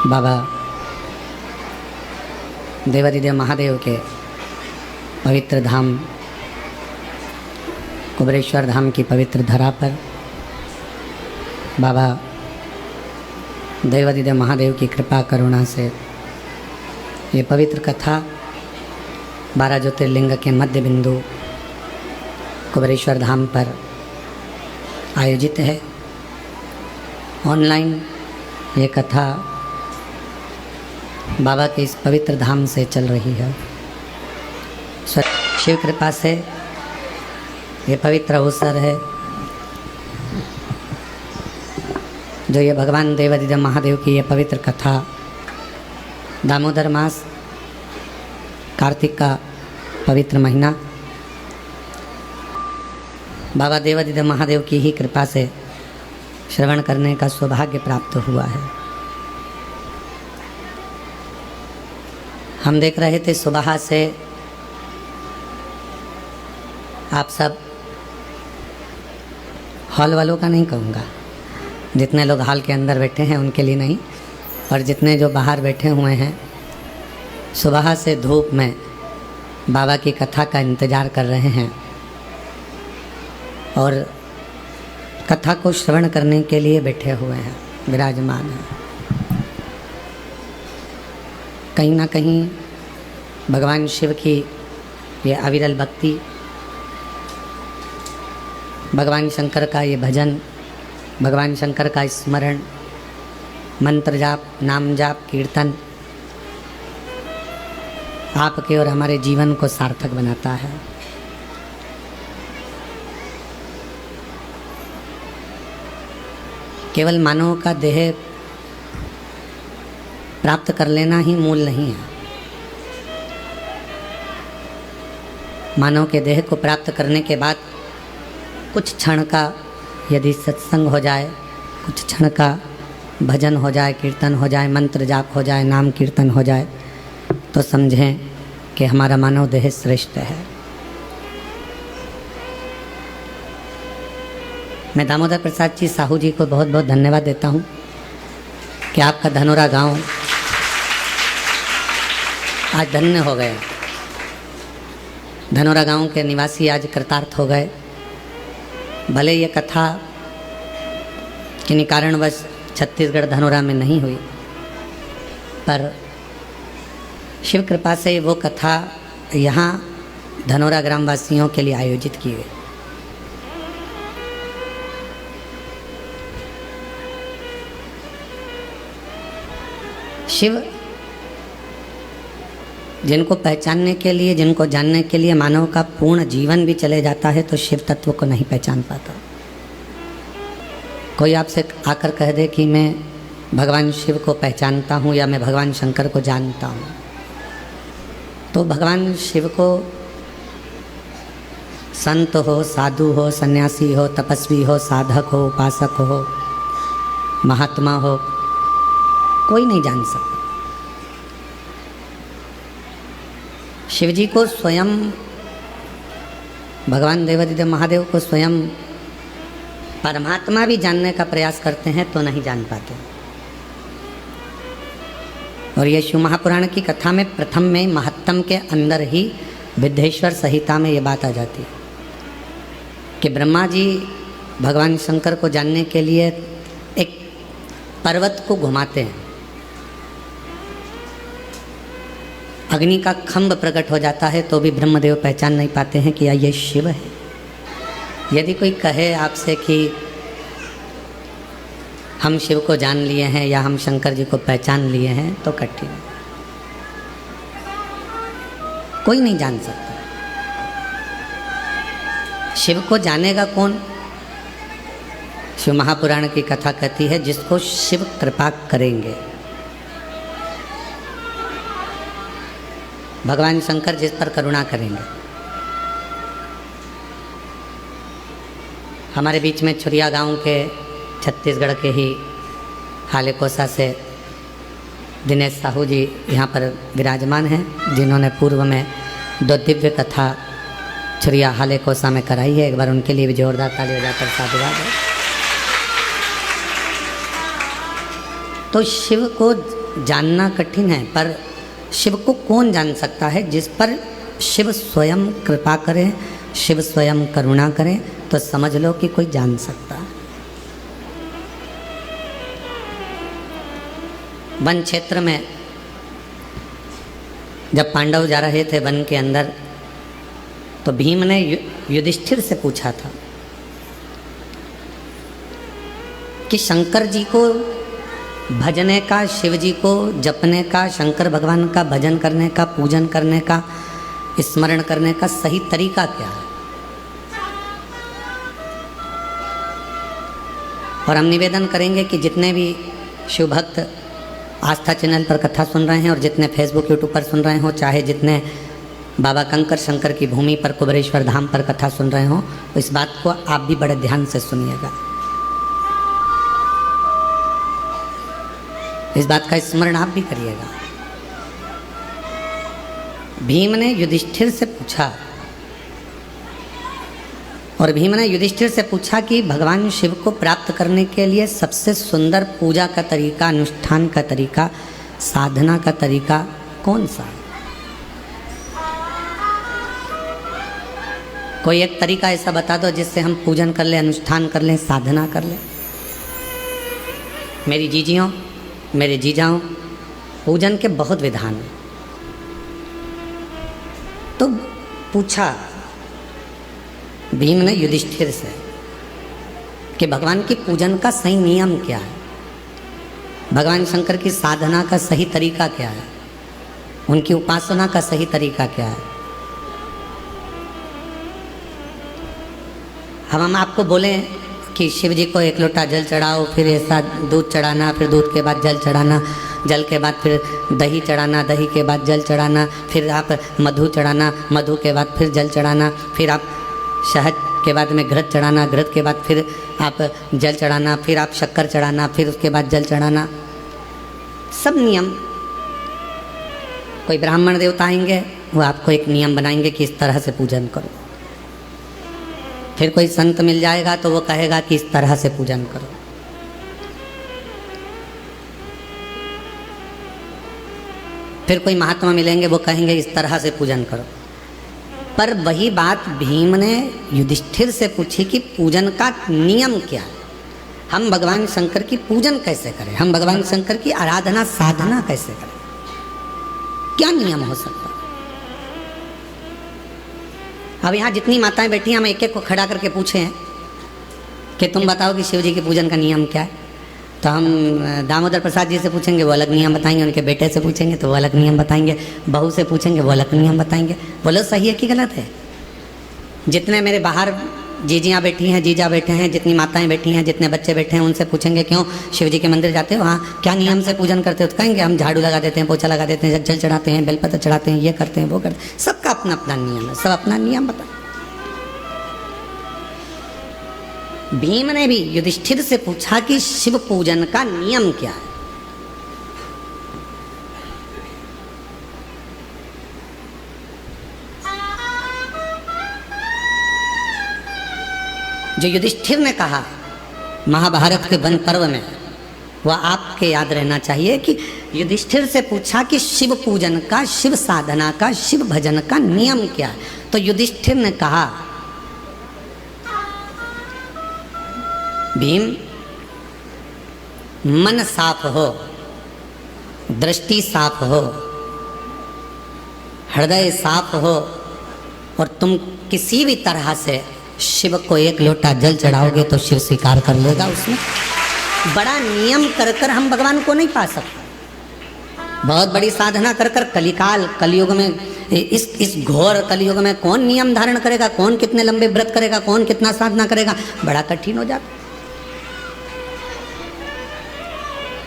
बाबा देवादिदेव महादेव के पवित्र धाम कुबेरेश्वर धाम की पवित्र धरा पर बाबा देवादिदेव महादेव की कृपा करुणा से ये पवित्र कथा 12 ज्योतिर्लिंग के मध्य बिंदु कुबेरेश्वर धाम पर आयोजित है। ऑनलाइन ये कथा बाबा के इस पवित्र धाम से चल रही है। शिव कृपा से ये पवित्र अवसर है जो ये भगवान देवादिदेव महादेव की ये पवित्र कथा दामोदर मास कार्तिक का पवित्र महीना बाबा देवादिदेव महादेव की ही कृपा से श्रवण करने का सौभाग्य प्राप्त हुआ है। हम देख रहे थे सुबह से आप सब हॉल वालों का नहीं कहूँगा, जितने लोग हॉल के अंदर बैठे हैं उनके लिए नहीं, और जितने जो बाहर बैठे हुए हैं सुबह से धूप में बाबा की कथा का इंतज़ार कर रहे हैं और कथा को श्रवण करने के लिए बैठे हुए हैं, विराजमान हैं। कहीं ना कहीं भगवान शिव की ये अविरल भक्ति, भगवान शंकर का ये भजन, भगवान शंकर का स्मरण, मंत्र जाप, नाम जाप, कीर्तन आपके और हमारे जीवन को सार्थक बनाता है। केवल मानव का देह प्राप्त कर लेना ही मूल नहीं है। मानव के देह को प्राप्त करने के बाद कुछ क्षण का यदि सत्संग हो जाए, कुछ क्षण का भजन हो जाए, कीर्तन हो जाए, मंत्र जाप हो जाए, नाम कीर्तन हो जाए, तो समझें कि हमारा मानव देह श्रेष्ठ है। मैं दामोदर प्रसाद जी साहू जी को बहुत बहुत धन्यवाद देता हूँ कि आपका धनोरा गांव आज धन्य हो गया। धनोरा गांव के निवासी आज कृतार्थ हो गए। भले ये कथा किन्हीं कारणवश छत्तीसगढ़ धनोरा में नहीं हुई, पर शिव कृपा से वो कथा यहाँ धनोरा ग्रामवासियों के लिए आयोजित की गई। शिव जिनको पहचानने के लिए, जिनको जानने के लिए मानव का पूर्ण जीवन भी चले जाता है तो शिव तत्व को नहीं पहचान पाता। कोई आपसे आकर कह दे कि मैं भगवान शिव को पहचानता हूँ या मैं भगवान शंकर को जानता हूँ, तो भगवान शिव को संत हो, साधु हो, सन्यासी हो, तपस्वी हो, साधक हो, उपासक हो, महात्मा हो, कोई नहीं जान सकता। शिव जी को स्वयं, भगवान देवादिदेव महादेव को स्वयं परमात्मा भी जानने का प्रयास करते हैं तो नहीं जान पाते। और ये शिव महापुराण की कथा में प्रथम में महत्तम के अंदर ही विद्येश्वर संहिता में ये बात आ जाती है कि ब्रह्मा जी भगवान शंकर को जानने के लिए एक पर्वत को घुमाते हैं। अग्नि का खंभ प्रकट हो जाता है तो भी ब्रह्मदेव पहचान नहीं पाते हैं कि ये शिव है। यदि कोई कहे आपसे कि हम शिव को जान लिए हैं या हम शंकर जी को पहचान लिए हैं तो कठिन, कोई नहीं जान सकता। शिव को जानेगा कौन? शिव महापुराण की कथा कहती है जिसको शिव कृपा करेंगे। भगवान शंकर जिस पर करुणा करेंगे। हमारे बीच में छुरिया गांव के, छत्तीसगढ़ के ही हालेकोसा से दिनेश साहू जी यहाँ पर विराजमान हैं, जिन्होंने पूर्व में 2 दिव्य कथा छुरिया हालेकोसा में कराई है। एक बार उनके लिए भी जोरदार ताली बजाकर साधुवाद है। तो शिव को जानना कठिन है, पर शिव को कौन जान सकता है? जिस पर शिव स्वयं कृपा करे, शिव स्वयं करुणा करे, तो समझ लो कि कोई जान सकता है। वन क्षेत्र में जब पांडव जा रहे थे वन के अंदर, तो भीम ने युधिष्ठिर से पूछा था कि शंकर जी को भजने का, शिव जी को जपने का, शंकर भगवान का भजन करने का, पूजन करने का, स्मरण करने का सही तरीका क्या है? और हम निवेदन करेंगे कि जितने भी शिव भक्त आस्था चैनल पर कथा सुन रहे हैं और जितने फेसबुक यूट्यूब पर सुन रहे हो, चाहे जितने बाबा कंकर शंकर की भूमि पर कुबेरेश्वर धाम पर कथा सुन रहे हो, तो इस बात को आप भी बड़े ध्यान से सुनिएगा। इस बात का स्मरण आप भी करिएगा। भीम ने युधिष्ठिर से पूछा, और भीम ने युधिष्ठिर से पूछा कि भगवान शिव को प्राप्त करने के लिए सबसे सुंदर पूजा का तरीका, अनुष्ठान का तरीका, साधना का तरीका कौन सा है? कोई एक तरीका ऐसा बता दो जिससे हम पूजन कर लें, अनुष्ठान कर लें, साधना कर लें। मेरी जीजियों, मेरे जीजाओं, पूजन के बहुत विधान हैं। तो पूछा भीम ने युधिष्ठिर से कि भगवान की पूजन का सही नियम क्या है, भगवान शंकर की साधना का सही तरीका क्या है, उनकी उपासना का सही तरीका क्या है। हम आपको बोलें कि शिव जी को एक लोटा जल चढ़ाओ, फिर ऐसा दूध चढ़ाना, फिर दूध के बाद जल चढ़ाना, जल के बाद फिर दही चढ़ाना, दही के बाद जल चढ़ाना, फिर आप मधु चढ़ाना, मधु के बाद फिर जल चढ़ाना, फिर आप शहद के बाद में घृत चढ़ाना, घृत के बाद फिर आप जल चढ़ाना, फिर आप शक्कर चढ़ाना, फिर उसके बाद जल चढ़ाना। सब नियम। कोई ब्राह्मण देवता आएंगे, वो आपको एक नियम बनाएंगे कि इस तरह से पूजन करो। फिर कोई संत मिल जाएगा तो वो कहेगा कि इस तरह से पूजन करो। फिर कोई महात्मा मिलेंगे, वो कहेंगे इस तरह से पूजन करो। पर वही बात भीम ने युधिष्ठिर से पूछी कि पूजन का नियम क्या है, हम भगवान शंकर की पूजन कैसे करें, हम भगवान शंकर की आराधना साधना कैसे करें, क्या नियम हो सकता है। अब यहाँ जितनी माताएं बैठी हैं, हम एक एक को खड़ा करके पूछे हैं कि तुम बताओ कि शिव जी के पूजन का नियम क्या है। तो हम दामोदर प्रसाद जी से पूछेंगे, वो अलग नियम बताएंगे। उनके बेटे से पूछेंगे तो वो अलग नियम बताएंगे। बहू से पूछेंगे, वो अलग नियम बताएंगे। बोलो सही है कि गलत है? जितने मेरे बाहर जीजियाँ बैठी हैं, जीजा बैठे हैं, जितनी माताएं बैठी हैं, जितने बच्चे बैठे हैं, उनसे पूछेंगे क्यों शिव जी के मंदिर जाते हो, वहाँ क्या नियम से पूजन करते हो? तो कहेंगे हम झाड़ू लगा देते हैं, पोछा लगा देते हैं, जल चढ़ाते हैं, बेलपत्र चढ़ाते हैं, ये करते हैं, वो करते हैं। सबका अपना अपना नियम है, सब अपना नियम बता। भीम ने भी युधिष्ठिर से पूछा कि शिव पूजन का नियम क्या है। जो युधिष्ठिर ने कहा महाभारत के वन पर्व में, वह आपके याद रहना चाहिए कि युधिष्ठिर से पूछा कि शिव पूजन का, शिव साधना का, शिव भजन का नियम क्या है। तो युधिष्ठिर ने कहा, भीम, मन साफ हो, दृष्टि साफ हो, हृदय साफ हो, और तुम किसी भी तरह से शिव को एक लोटा जल चढ़ाओगे तो शिव स्वीकार कर लेगा। उसमें बड़ा नियम कर कर हम भगवान को नहीं पा सकते। बहुत बड़ी साधना कर कर कलयुग में, इस घोर कलयुग में कौन नियम धारण करेगा, कौन कितने लंबे व्रत करेगा, कौन कितना साधना करेगा, बड़ा कठिन हो जाता।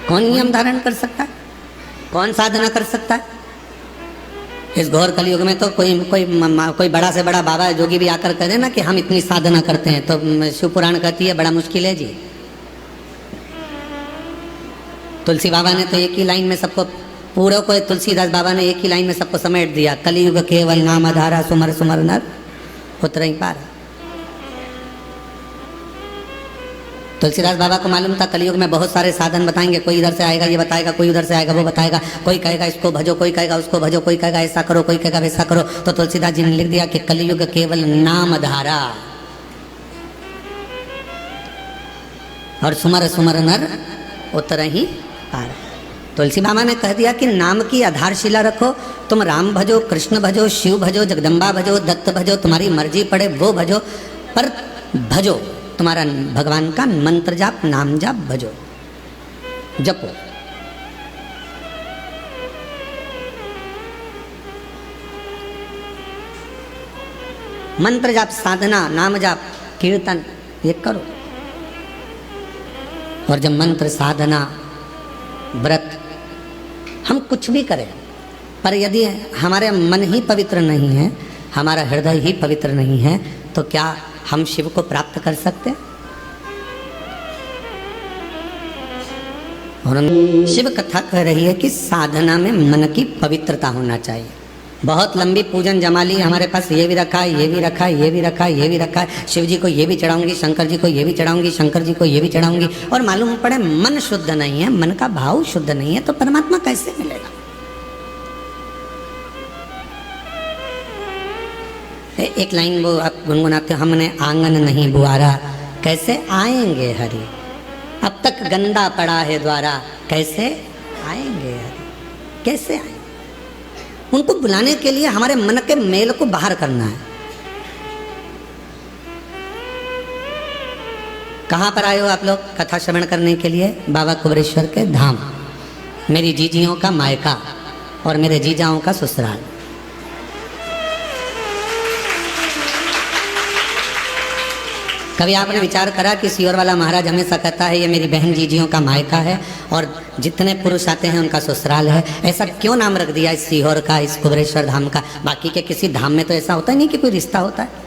कौन नियम धारण कर सकता है, कौन साधना कर सकता है? इस घोर कलयुग में तो कोई बड़ा से बड़ा बाबा जोगी भी आकर कह दे ना कि हम इतनी साधना करते हैं, तो शिव पुराण कहती है बड़ा मुश्किल है जी। तुलसी बाबा ने तो एक ही लाइन में सबको, पूरा को तुलसीदास बाबा ने एक ही लाइन में सबको समेट दिया, कलयुग केवल नाम आधारा, सुमर सुमर नर उतर ही पार। तो तुलसीदास बाबा को मालूम था कलयुग में बहुत सारे साधन बताएंगे, कोई इधर से आएगा ये बताएगा, कोई उधर से आएगा वो बताएगा, कोई कहेगा इसको भजो, कोई कहेगा उसको भजो, कोई कहेगा ऐसा करो, कोई कहेगा वैसा करो। तो तुलसीदास जी ने लिख दिया कि कलयुग केवल नाम धारा और सुमर सुमर नर उतर ही पार। तुलसी बाबा ने कह दिया कि नाम की आधारशिला रखो, तुम राम भजो, कृष्ण भजो, शिव भजो, जगदम्बा भजो, दत्त भजो, तुम्हारी मर्जी पड़े वो भजो, पर भजो तुम्हारा भगवान का मंत्र जाप, नाम जाप भजो, जपो। मंत्र जाप, साधना, नाम जाप, कीर्तन ये करो। और जब मंत्र, साधना, व्रत हम कुछ भी करें, पर यदि हमारे मन ही पवित्र नहीं है, हमारा हृदय ही पवित्र नहीं है, तो क्या हम शिव को प्राप्त कर सकते हैं? और शिव कथा कह रही है कि साधना में मन की पवित्रता होना चाहिए। बहुत लंबी पूजन जमाली हमारे पास, ये भी रखा है, ये भी रखा है, ये भी रखा है, ये भी रखा है, शिव जी को ये भी चढ़ाऊंगी, शंकर जी को ये भी चढ़ाऊंगी, शंकर जी को ये भी चढ़ाऊंगी, और मालूम पड़े मन शुद्ध नहीं है, मन का भाव शुद्ध नहीं है, तो परमात्मा कैसे मिलेगा? एक लाइन वो आप गुनगुनाते हो, हमने आंगन नहीं बुआरा कैसे आएंगे हरि, अब तक गंदा पड़ा है द्वारा कैसे आएंगे हरि, कैसे आएंगे? उनको बुलाने के लिए हमारे मन के मेल को बाहर करना है। कहाँ पर आए हो आप लोग कथा श्रवण करने के लिए? बाबा कुबेरेश्वर के धाम, मेरी जीजियों का मायका और मेरे जीजाओं का ससुराल। कभी आपने विचार करा कि सीहोर वाला महाराज हमेशा कहता है ये मेरी बहन जीजियों का मायका है और जितने पुरुष आते हैं उनका ससुराल है, ऐसा क्यों नाम रख दिया इस सीहोर का, इस कुबेरेश्वर धाम का? बाकी के किसी धाम में तो ऐसा होता ही नहीं कि कोई रिश्ता होता है।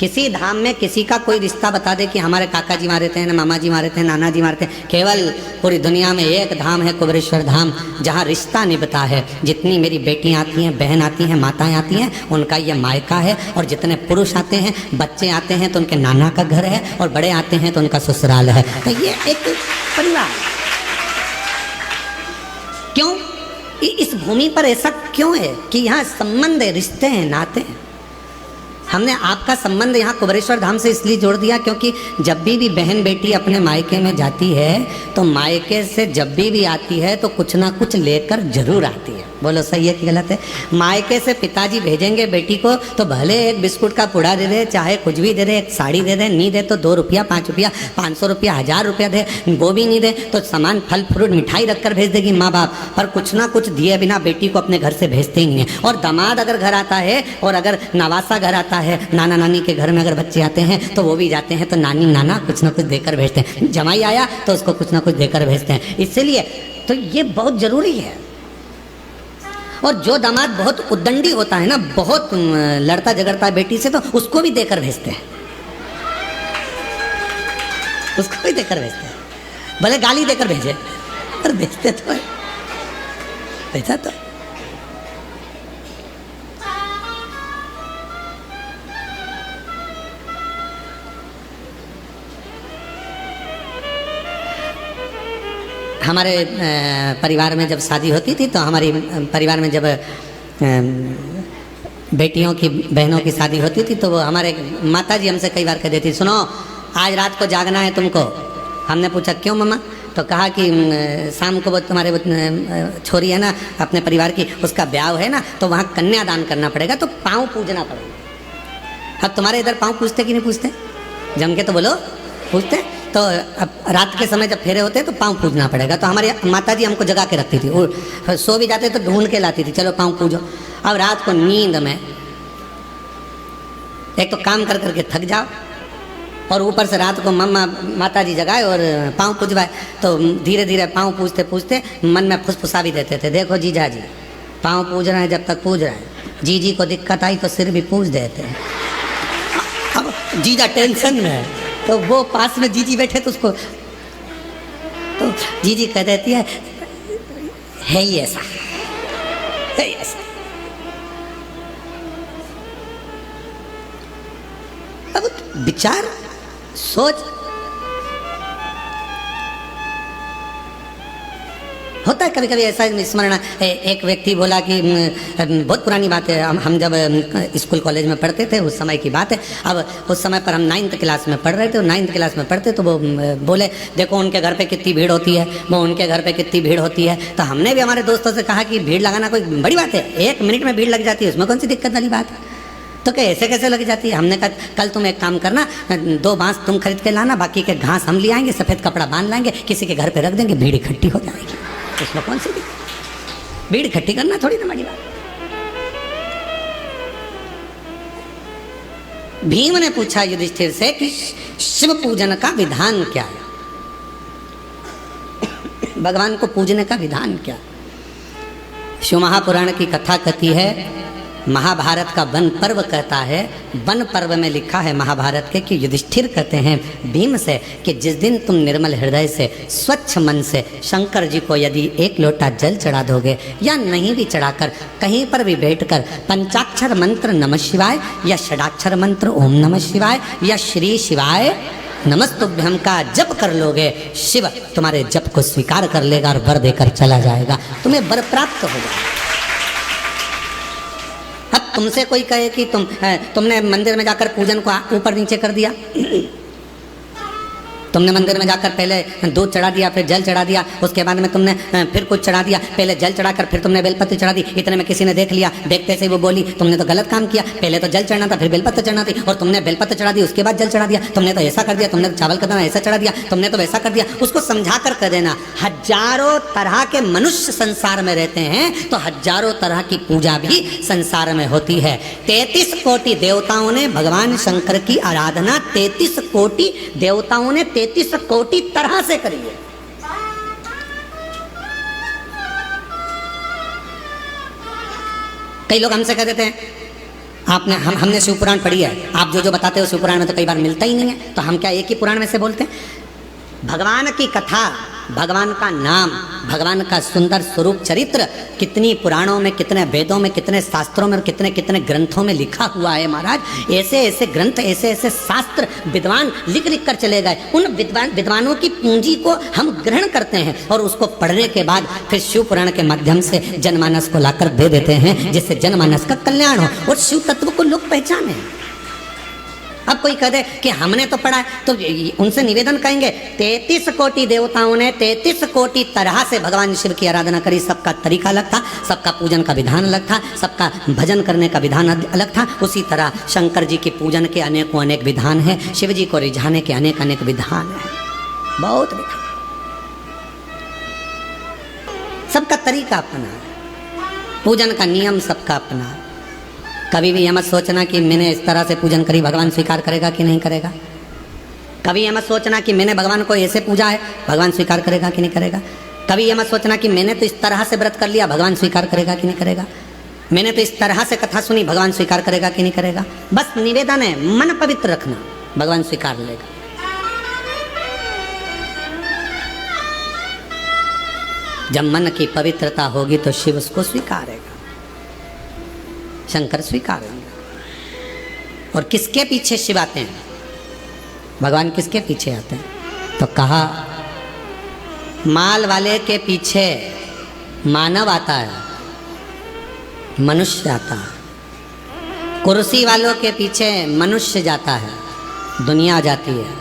किसी धाम में किसी का कोई रिश्ता बता दे कि हमारे काका जी मारे थे, मामा जी मारे थे, नाना जी मारे थे। केवल पूरी दुनिया में एक धाम है कुबेरेश्वर धाम, जहाँ रिश्ता निभता है। जितनी मेरी बेटियाँ आती हैं, बहन आती हैं, माताएं आती हैं, उनका ये मायका है। और जितने पुरुष आते हैं, बच्चे आते हैं तो उनके नाना का घर है, और बड़े आते हैं तो उनका ससुराल है। तो ये एक परिवार। क्यों इस भूमि पर ऐसा क्यों है कि यहाँ संबंध है, रिश्ते हैं, नाते हैं। हमने आपका संबंध यहाँ कुबेरेश्वर धाम से इसलिए जोड़ दिया क्योंकि जब भी बहन बेटी अपने मायके में जाती है तो मायके से जब भी आती है तो कुछ ना कुछ लेकर जरूर आती है। बोलो सही है कि गलत है? मायके से पिताजी भेजेंगे बेटी को तो भले एक बिस्कुट का पुड़ा दे दे, चाहे कुछ भी दे दे, एक साड़ी दे दे, नहीं दे तो 2 रुपया, 5 रुपया, 500 रुपया, 1000 रुपया दे, वो भी नहीं दे तो सामान, फल फ्रूट, मिठाई रखकर भेज देगी माँ बाप, पर कुछ ना कुछ दिए बिना बेटी को अपने घर से भेजते ही नहीं है। और दामाद अगर घर आता है और अगर नवासा घर आता है, नाना नानी के घर में अगर बच्चे आते हैं तो वो भी जाते हैं तो नानी नाना कुछ ना कुछ देकर भेजते हैं। जमाई आया तो उसको कुछ ना कुछ देकर भेजते हैं। इसलिए तो ये बहुत जरूरी है। और जो दामाद बहुत उद्दंडी होता है ना, बहुत लड़ता झगड़ता है बेटी से, तो उसको भी देकर भेजते हैं, उसको भी देकर भेजते हैं। भले गाली देकर भेजे पर भेजते तो है, भेजा तो। हमारे परिवार में जब शादी होती थी तो हमारी परिवार में जब बेटियों की, बहनों की शादी होती थी तो वो हमारे माता जी हमसे कई बार कह देती, सुनो आज रात को जागना है तुमको। हमने पूछा क्यों मम्मा? तो कहा कि शाम को वो तुम्हारे छोरी है ना अपने परिवार की, उसका ब्याह है ना, तो वहाँ कन्यादान करना पड़ेगा, तो पाँव पूजना पड़ेगा। अब तुम्हारे इधर पाँव पूछते कि नहीं पूछते? जम के तो बोलो, पूछते। तो अब रात के समय जब फेरे होते हैं तो पाँव पूजना पड़ेगा। तो हमारी माता जी हमको जगा के रखती थी, और सो भी जाते तो ढूंढ के लाती थी, चलो पाँव पूजो। अब रात को नींद में एक तो काम कर करके थक जाओ और ऊपर से रात को मम्मा माता जी जगाए और पाँव पूजवाए, तो धीरे धीरे पाँव पूजते पूजते मन में फुसफुसा भी देते थे, देखो जीजा जी पाँव पूज रहे हैं, जब तक पूज रहे हैं, जीजी को दिक्कत आई तो सिर भी पूज देते हैं। अब जीजा टेंशन में है तो वो पास में जीजी बैठे तो उसको, तो जीजी कह देती है ही ऐसा, है ही ऐसा। अब विचार, सोच, होता है कभी कभी ऐसा स्मरण। एक व्यक्ति बोला कि बहुत पुरानी बात है, हम जब स्कूल कॉलेज में पढ़ते थे उस समय की बात है। अब उस समय पर हम 9th क्लास में पढ़ रहे थे, 9th क्लास में पढ़ते तो वो बोले देखो उनके घर पे कितनी भीड़ होती है, वो उनके घर पे कितनी भीड़ होती है। तो हमने भी हमारे दोस्तों से कहा कि भीड़ लगाना कोई बड़ी बात है, 1 मिनट में भीड़ लग जाती है, उसमें कौन सी दिक्कत वाली बात है। तो क्या ऐसे कैसे लग जाती है। हमने कहा कल तुम एक काम करना, 2 बांस तुम खरीद के लाना, बाकी के घास हम ले आएंगे, सफ़ेद कपड़ा बांध लाएंगे, किसी के घर पे रख देंगे, भीड़ इकट्ठी हो जाएगी। उसमें कौन सी दिक्कत, भीड़ इकट्ठी करना थोड़ी ना बड़ी बात। भीम ने पूछा युधिष्ठिर से कि शिव पूजन का विधान क्या है, भगवान को पूजने का विधान क्या। शिव महापुराण की कथा कहती है, महाभारत का वन पर्व कहता है, वन पर्व में लिखा है महाभारत के कि युधिष्ठिर कहते हैं भीम से कि जिस दिन तुम निर्मल हृदय से स्वच्छ मन से शंकर जी को यदि 1 लोटा जल चढ़ा दोगे या नहीं भी चढ़ाकर कहीं पर भी बैठकर पंचाक्षर मंत्र नमः शिवाय या षडाक्षर मंत्र ओम नमः शिवाय या श्री शिवाय नमस्तुभ्यम का जप कर लोगे, शिव तुम्हारे जप को स्वीकार कर लेगा और वर देकर चला जाएगा, तुम्हें वर प्राप्त होगा। अब तुमसे कोई कहे कि तुमने मंदिर में जाकर पूजन को ऊपर नीचे कर दिया, तुमने मंदिर में जाकर पहले दूध चढ़ा दिया, फिर जल चढ़ा दिया, उसके बाद में तुमने फिर कुछ चढ़ा दिया, पहले जल चढ़ाकर फिर तुमने बेलपत्र चढ़ा दी, इतने में किसी ने देख लिया, देखते से वो बोली तुमने तो गलत काम किया, पहले तो जल चढ़ना था फिर बेलपत्र चढ़ना थी, और तुमने बेलपत्र चढ़ा दी उसके बाद जल चढ़ा दिया, तुमने तो ऐसा कर दिया, तुमने तो चावल का दाना ऐसा चढ़ा दिया, तुमने तो वैसा कर दिया। उसको समझा कर कह देना, हजारों तरह के मनुष्य संसार में रहते हैं तो हजारों तरह की पूजा भी संसार में होती है। 33 कोटि देवताओं ने भगवान शंकर की आराधना 33 कोटि देवताओं ने 33 कोटि तरह से करी है। कई लोग हमसे कह देते हैं आपने हमने शिव पुराण पढ़ी है, आप जो बताते हो शिव पुराण में तो कई बार मिलता ही नहीं है, तो हम क्या एक ही पुराण में से बोलते हैं। भगवान की कथा, भगवान का नाम, भगवान का सुंदर स्वरूप चरित्र कितनी पुराणों में, कितने वेदों में, कितने शास्त्रों में और कितने कितने ग्रंथों में लिखा हुआ है महाराज। ऐसे ऐसे ग्रंथ, ऐसे ऐसे शास्त्र विद्वान लिख लिख कर चले गए। उन विद्वानों की पूंजी को हम ग्रहण करते हैं और उसको पढ़ने के बाद फिर शिव पुराण के माध्यम से जनमानस को लाकर दे देते हैं, जिससे जनमानस का कल्याण हो और शिव तत्व को लोग पहचाने। अब कोई कह दे कि हमने तो पढ़ा है, तो उनसे निवेदन कहेंगे 33 कोटि देवताओं ने 33 कोटि तरह से भगवान शिव की आराधना करी। सबका तरीका अलग था, सबका पूजन का विधान अलग था, सबका भजन करने का विधान अलग था। उसी तरह शंकर जी के पूजन के अनेकों अनेक विधान हैं, शिव जी को रिझाने के अनेक अनेक विधान हैं, बहुत विधान। सबका तरीका अपना है, पूजन का नियम सबका अपना है। कभी भी यह मत सोचना कि मैंने इस तरह से पूजन करी भगवान स्वीकार करेगा कि नहीं करेगा। कभी यह मत सोचना कि मैंने भगवान को ऐसे पूजा है भगवान स्वीकार करेगा कि नहीं करेगा। कभी यह मत सोचना कि मैंने तो इस तरह से व्रत कर लिया भगवान स्वीकार करेगा कि नहीं करेगा। मैंने तो इस तरह से कथा सुनी भगवान स्वीकार करेगा कि नहीं करेगा। बस निवेदन है, मन पवित्र रखना, भगवान स्वीकार लेगा। जब मन की पवित्रता होगी तो शिव उसको स्वीकारेगा, शंकर स्वीकारेंगे। और किसके पीछे शिव आते हैं, भगवान किसके पीछे आते हैं? तो कहा माल वाले के पीछे मानव आता है, मनुष्य आता है। कुर्सी वालों के पीछे मनुष्य जाता है, दुनिया जाती है।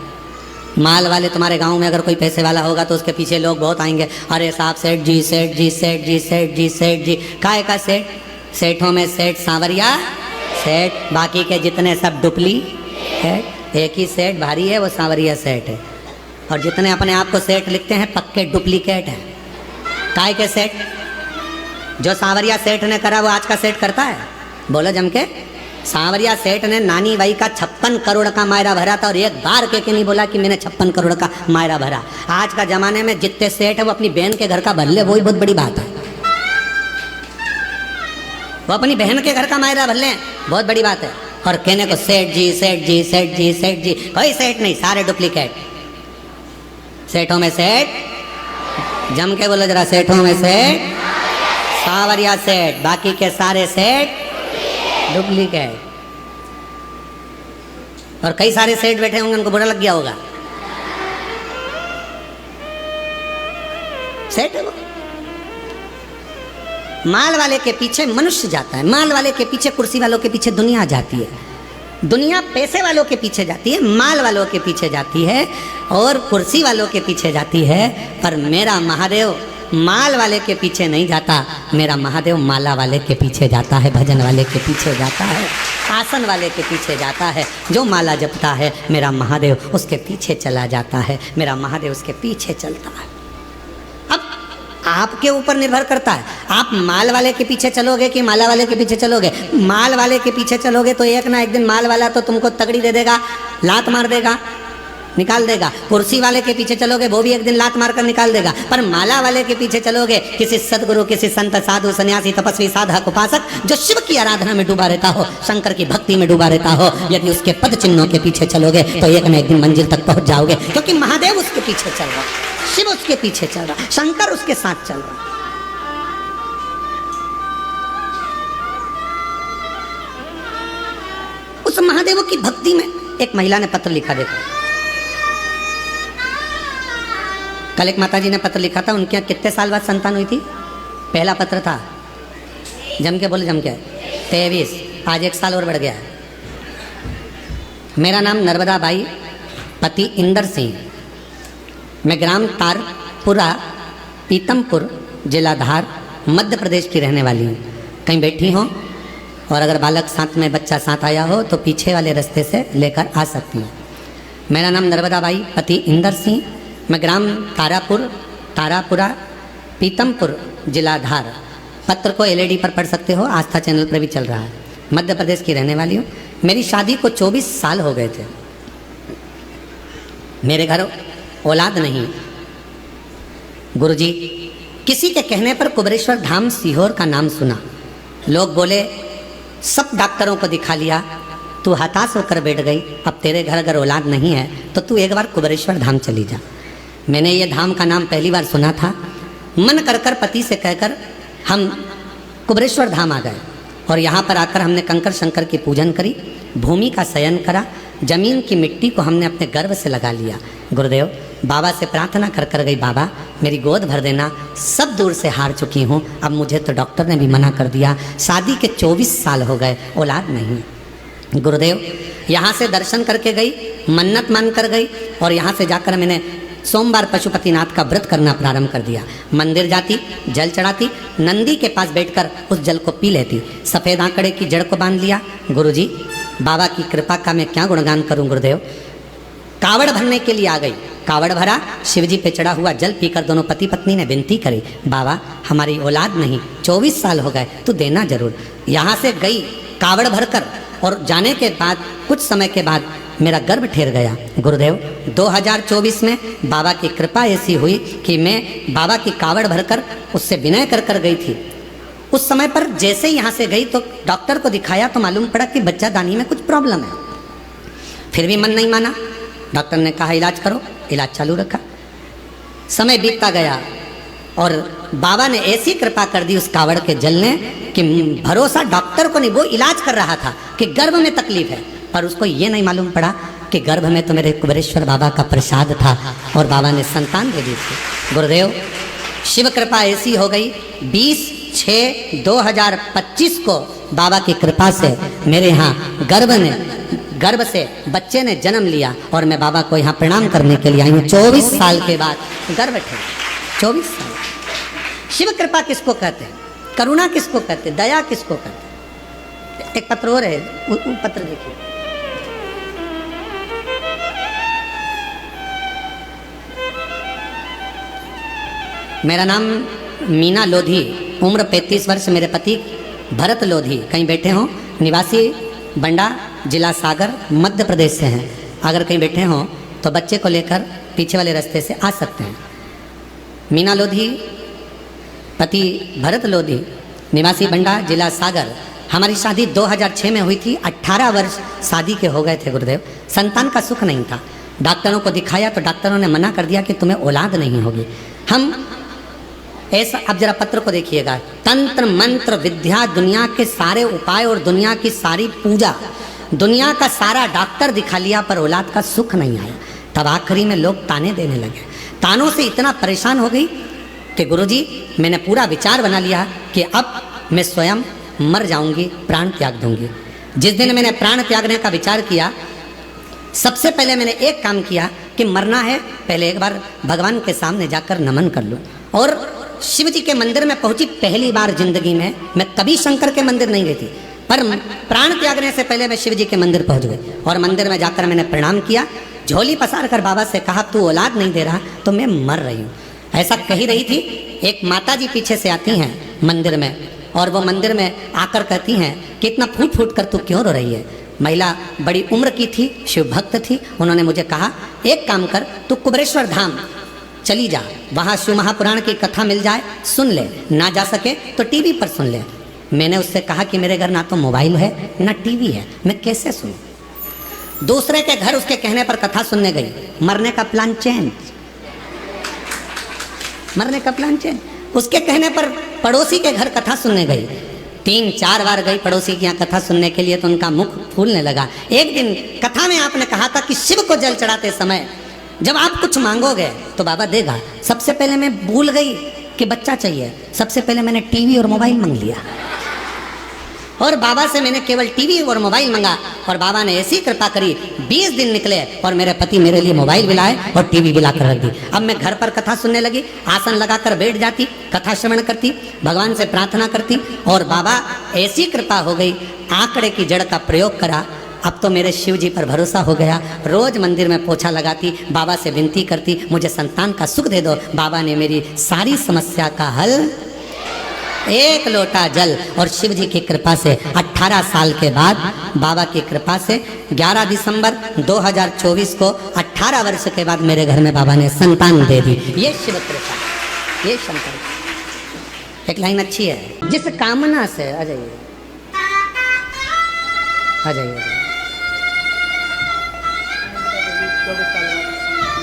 माल वाले, तुम्हारे गांव में अगर कोई पैसे वाला होगा तो उसके पीछे लोग बहुत आएंगे, अरे साहब सेठ जी सेठ जी सेठ जी सेठ जी सेठ जी। काहे का सेठ? सेठों में सेठ सांवरिया सेठ, बाकी के जितने सब डुप्ली सेठ। एक ही सेठ भारी है, वो सांवरिया सेठ है। और जितने अपने आप को सेठ लिखते हैं पक्के डुप्लीकेट हैं। काय के सेठ? जो सांवरिया सेठ ने करा वो आज का सेठ करता है? बोलो जम के। सांवरिया सेठ ने नानी बाई का 56 करोड़ का मायरा भरा था और एक बार के नहीं बोला कि मैंने 56 करोड़ का मायरा भरा। आज का जमाने में जितने सेठ है वो अपनी बहन के घर का भर ले, वही बहुत बड़ी बात है। वो अपनी बहन के घर का मायरा भर लें, बहुत बड़ी बात है। और कहने को सेठ जी सेठ जी सेठ जी सेठ जी, कोई सेठ नहीं, सारे डुप्लीकेट। सेठों में सेठ, जम के बोलो जरा, सेठों में सेठ सांवरिया सेठ, बाकी के सारे सेठ डुप्लीकेट। और कई सारे सेठ बैठे होंगे, उनको बुरा लग गया होगा। सेठ है वो, माल वाले के पीछे मनुष्य जाता है, माल वाले के पीछे, कुर्सी वालों के पीछे दुनिया जाती है। दुनिया पैसे वालों के पीछे जाती है, माल वालों के पीछे जाती है और कुर्सी वालों के पीछे जाती है। पर मेरा महादेव माल वाले के पीछे नहीं जाता, मेरा महादेव माला वाले के पीछे जाता है, भजन वाले के पीछे जाता है, आसन वाले के पीछे जाता है। जो माला जपता है मेरा महादेव उसके पीछे चला जाता है, मेरा महादेव उसके पीछे चलता है। अब आपके ऊपर निर्भर करता है, आप माल वाले के पीछे चलोगे कि माला वाले के पीछे चलोगे। माल वाले के पीछे चलोगे तो एक ना एक दिन माल वाला तो तुमको तगड़ी दे देगा, लात मार देगा, निकाल देगा। कुर्सी वाले के पीछे चलोगे वो भी एक दिन लात मार कर निकाल देगा। पर माला वाले के पीछे चलोगे, किसी सदगुरु, किसी संत, साधु, सन्यासी, तपस्वी, साधक, उपासक जो शिव की आराधना में डूबा रहता हो, शंकर की भक्ति में डूबा रहता हो, यदि उसके पद चिन्हों के पीछे चलोगे तो एक न एक दिन मंजिल तक पहुंच जाओगे, क्योंकि महादेव उसके पीछे चल रहा, शिव उसके पीछे चल रहा, शंकर उसके साथ चल रहा। उस महादेव की भक्ति में एक महिला ने पत्र लिखा, देखो कल एक माता जी ने पत्र लिखा था, उनके यहाँ कितने साल बाद संतान हुई थी। पहला पत्र था, जम के बोले, जम के 23, आज 1 साल और बढ़ गया। मेरा नाम नर्मदा बाई, पति इंदर सिंह, मैं ग्राम तारपुरा, पीतमपुर, जिला धार, मध्य प्रदेश की रहने वाली हूँ। कहीं बैठी हो और अगर बालक साथ में, बच्चा साथ आया हो तो पीछे वाले रास्ते से लेकर आ सकती हूँ। मेरा नाम नर्मदा बाई, पति इंदर सिंह, मैं ग्राम तारापुरा, पीतमपुर, जिला धार। पत्र को एलईडी पर पढ़ सकते हो, आस्था चैनल पर भी चल रहा है। मध्य प्रदेश की रहने वाली हूँ। मेरी शादी को 24 साल हो गए थे। मेरे घर औलाद नहीं। गुरुजी, किसी के कहने पर कुबेरेश्वर धाम सीहोर का नाम सुना। लोग बोले सब डॉक्टरों को दिखा लिया, तू हताश होकर बैठ गई, अब तेरे घर अगर औलाद नहीं है तो तू एक बार कुबेरेश्वर धाम चली जा। मैंने ये धाम का नाम पहली बार सुना था। मन कर कर पति से कहकर हम कुबेरेश्वर धाम आ गए और यहाँ पर आकर हमने कंकर शंकर की पूजन करी, भूमि का शयन करा, जमीन की मिट्टी को हमने अपने गर्भ से लगा लिया। गुरुदेव, बाबा से प्रार्थना कर कर गई, बाबा मेरी गोद भर देना, सब दूर से हार चुकी हूँ। अब मुझे तो डॉक्टर ने भी मना कर दिया, शादी के 24 साल हो गए, औलाद नहीं। गुरुदेव, यहाँ से दर्शन करके गई, मन्नत मान कर गई और यहाँ से जाकर मैंने सोमवार पशुपतिनाथ का व्रत करना प्रारंभ कर दिया। मंदिर जाती, जल चढ़ाती, नंदी के पास बैठकर उस जल को पी लेती, सफ़ेद आंकड़े की जड़ को बांध लिया। गुरुजी, बाबा की कृपा का मैं क्या गुणगान करूं। गुरुदेव, कावड़ भरने के लिए आ गई, कावड़ भरा, शिवजी पे चढ़ा हुआ जल पीकर दोनों पति पत्नी ने विनती करी, बाबा हमारी औलाद नहीं, 24 साल हो गए, तू देना जरूर। यहाँ से गई कावड़ भरकर और जाने के बाद कुछ समय के बाद मेरा गर्भ ठहर गया। गुरुदेव, 2024 में बाबा की कृपा ऐसी हुई कि मैं बाबा की कावड़ भरकर उससे विनय कर कर गई थी। उस समय पर जैसे यहाँ से गई तो डॉक्टर को दिखाया तो मालूम पड़ा कि बच्चा दानी में कुछ प्रॉब्लम है। फिर भी मन नहीं माना, डॉक्टर ने कहा इलाज करो, इलाज चालू रखा। समय बीतता गया और बाबा ने ऐसी कृपा कर दी उस कावड़ के जल ने कि भरोसा डॉक्टर को नहीं, वो इलाज कर रहा था कि गर्भ में तकलीफ है, पर उसको ये नहीं मालूम पड़ा कि गर्भ में तो मेरे कुबेरेश्वर बाबा का प्रसाद था और बाबा ने संतान दे दी थी। गुरुदेव, शिव कृपा ऐसी हो गई, 20/6/2025 को बाबा की कृपा से मेरे यहाँ गर्भ से बच्चे ने जन्म लिया और मैं बाबा को यहाँ प्रणाम करने के लिए आई हूँ। 24 साल के बाद गर्भ ठहरा, 24 साल। शिव कृपा किसको कहते हैं, करुणा किसको कहते हैं, दया किसको कहते हैं। एक पत्र और है, वो पत्र देखिए। मेरा नाम मीना लोधी, उम्र 35 वर्ष, मेरे पति भरत लोधी, कहीं बैठे हों, निवासी बंडा, जिला सागर, मध्य प्रदेश से हैं। अगर कहीं बैठे हों तो बच्चे को लेकर पीछे वाले रास्ते से आ सकते हैं। मीना लोधी, पति भरत लोधी, निवासी बंडा, जिला सागर। हमारी शादी 2006 में हुई थी, 18 वर्ष शादी के हो गए थे। गुरुदेव, संतान का सुख नहीं था, डॉक्टरों को दिखाया तो डॉक्टरों ने मना कर दिया कि तुम्हें औलाद नहीं होगी। हम ऐसा, अब जरा पत्र को देखिएगा, तंत्र मंत्र विद्या, दुनिया के सारे उपाय और दुनिया की सारी पूजा, दुनिया का सारा डॉक्टर दिखा लिया पर औलाद का सुख नहीं आया। तब आखिरी में लोग ताने देने लगे, तानों से इतना परेशान हो गई कि गुरुजी मैंने पूरा विचार बना लिया कि अब मैं स्वयं मर जाऊंगी, प्राण त्याग दूंगी। जिस दिन मैंने प्राण त्यागने का विचार किया, सबसे पहले मैंने एक काम किया कि मरना है, पहले एक बार भगवान के सामने जाकर नमन कर लूं। और शिव जी के मंदिर में पहुंची पहली बार जिंदगी में। मैं कभी शंकर के मंदिर नहीं गई थी, पर प्राण त्यागने से पहले मैं शिव जी के मंदिर पहुंच गई और मंदिर में जाकर मैंने प्रणाम किया, झोली पसार कर बाबा से कहा तू औलाद नहीं दे रहा तो मैं मर रही हूँ। ऐसा कही रही थी। एक माता जी पीछे से आती हैं मंदिर में और वो मंदिर में आकर कहती हैं कि इतना फूट फूट कर तू क्यों रो रही है। महिला बड़ी उम्र की थी, शिव भक्त थी। उन्होंने मुझे कहा एक काम कर, तू कुबेरेश्वर धाम चली जा, वहाँ शिव महापुराण की कथा मिल जाए सुन ले, ना जा सके तो टीवी पर सुन ले। मैंने उससे कहा कि मेरे घर ना तो मोबाइल है ना टीवी है, मैं कैसे सुनूं। दूसरे के घर उसके कहने पर कथा सुनने गई, मरने का प्लान चेंज, मरने का प्लान चेंज। उसके कहने पर पड़ोसी के घर कथा सुनने गई, 3-4 बार गई पड़ोसी के यहाँ कथा सुनने के लिए तो उनका मुख फूलने लगा। एक दिन कथा में आपने कहा था कि शिव को जल चढ़ाते समय जब आप कुछ मांगोगे तो बाबा देगा। सबसे पहले मैं भूल गई कि बच्चा चाहिए, सबसे पहले मैंने टीवी और मोबाइल मांग लिया और बाबा से मैंने केवल टीवी और मोबाइल मांगा और बाबा ने ऐसी कृपा करी, 20 दिन निकले और मेरे पति मेरे लिए मोबाइल भी लाए और टीवी भी ला कर रख दी। अब मैं घर पर कथा सुनने लगी, आसन लगाकर बैठ जाती, कथा श्रवण करती, भगवान से प्रार्थना करती और बाबा ऐसी कृपा हो गई, आंकड़े की जड़ का प्रयोग करा। अब तो मेरे शिव जी पर भरोसा हो गया। रोज मंदिर में पोछा लगाती, बाबा से विनती करती मुझे संतान का सुख दे दो। बाबा ने मेरी सारी समस्या का हल, एक लोटा जल। और शिव जी की कृपा से 18 साल के बाद बाबा की कृपा से 11 दिसंबर 2024 को 18 वर्ष के बाद मेरे घर में बाबा ने संतान दे दी। ये शिव कृपा, ये शंकर। एक लाइन अच्छी है, जिस कामना से आ जाइए, आ जाइए।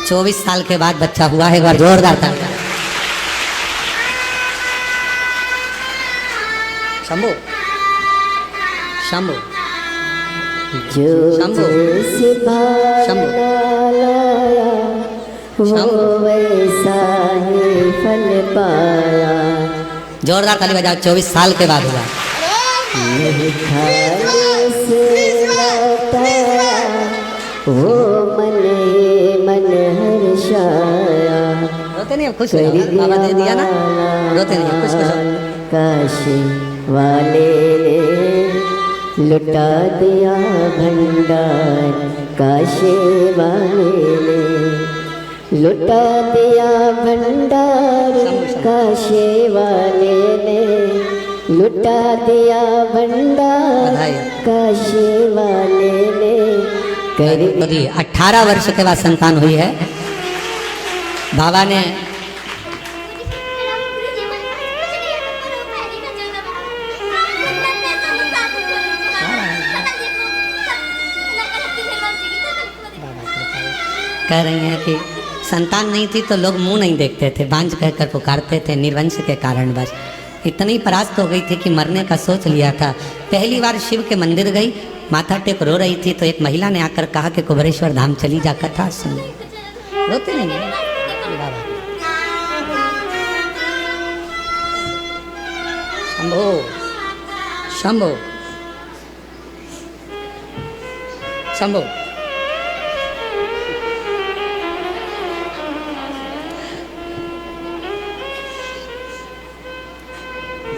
24 साल के बाद बच्चा हुआ है, एक बार जोरदार तालियां। शंभू शंभू शंभू शंभू जोरदार ताली बजाओ। 24 साल के बाद हुआ। वो मन हर्षाया। रोते नहीं, खुश हो जाओ, बाबा दे दिया ना, रोते नहीं, खुश खुश हो। काशी वाले ने लुटा दिया भंडार, काशी वाले ने लुटा दिया भंडार, काशी वाले ने लुटा दिया भंडार, काशी वाले ने करीब 18 वर्ष के बाद संतान हुई है। बाबा ने कह रही हैं कि संतान नहीं थी तो लोग मुंह नहीं देखते थे, बांझ कहकर पुकारते थे, निर्वंश के कारण बस। इतनी परास्त हो गई थी कि मरने का सोच लिया था। पहली बार शिव के मंदिर गई, माथा टेक रो रही थी तो एक महिला ने आकर कहा कि कुबेरेश्वर धाम चली जा, कथा सुन। रोते नहीं है बाबा। शंभो शंभो शंभो।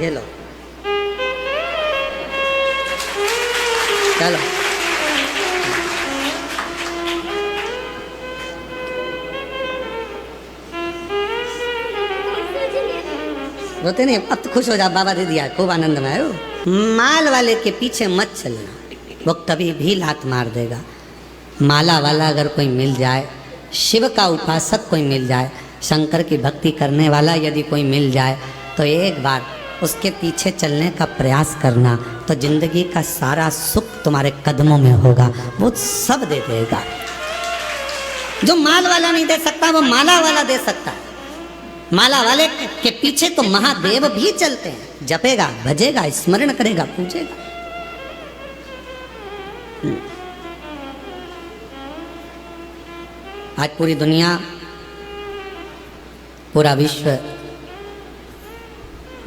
ये लो, चलो। रोते नहीं, अब तो खुश हो जा, बाबा दे दिया, खूब आनंद में आयो। माल वाले के पीछे मत चलना, वो कभी भी लात मार देगा। माला वाला अगर कोई मिल जाए, शिव का उपासक कोई मिल जाए, शंकर की भक्ति करने वाला यदि कोई मिल जाए तो एक बार उसके पीछे चलने का प्रयास करना, तो जिंदगी का सारा सुख तुम्हारे कदमों में होगा, वो सब दे देगा। जो माल वाला नहीं दे सकता वो माला वाला दे सकता है। माला वाले के पीछे तो महादेव भी चलते हैं, जपेगा, भजेगा, स्मरण करेगा, पूजेगा। आज पूरी दुनिया, पूरा विश्व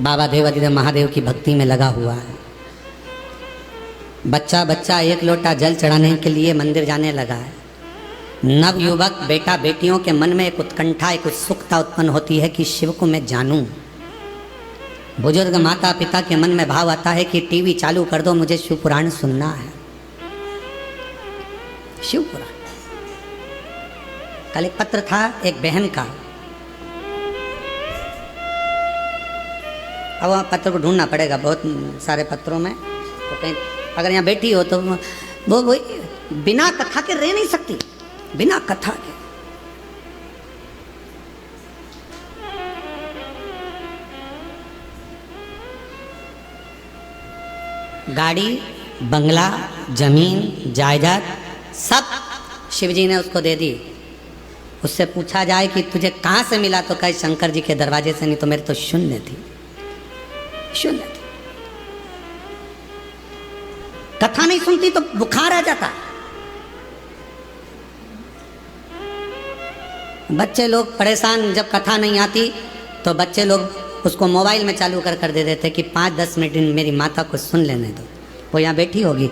बाबा देवादिदेव महादेव की भक्ति में लगा हुआ है। बच्चा बच्चा एक लोटा जल चढ़ाने के लिए मंदिर जाने लगा है। नवयुवक बेटा बेटियों के मन में एक उत्कंठा, एक उत्सुकता उत्पन्न होती है कि शिव को मैं जानूं। बुजुर्ग माता पिता के मन में भाव आता है कि टीवी चालू कर दो, मुझे शिव पुराण सुनना है। शिव पुराण। कल एक पत्र था एक बहन का, अब वहाँ पत्र को ढूंढना पड़ेगा बहुत सारे पत्रों में, तो कहीं अगर यहाँ बैठी हो तो वो बिना कथा के रह नहीं सकती, बिना कथा के। गाड़ी, बंगला, जमीन, जायदाद सब शिवजी ने उसको दे दी। उससे पूछा जाए कि तुझे कहाँ से मिला, तो कहे शंकर जी के दरवाजे से, नहीं तो मेरे तो शून्य थी, शून्य थी। कथा नहीं सुनती तो बुखार आ जाता। बच्चे लोग परेशान, जब कथा नहीं आती तो बच्चे लोग उसको मोबाइल में चालू कर दे देते कि 5-10 मिनट मेरी माता को सुन लेने दो, वो यहाँ बैठी होगी।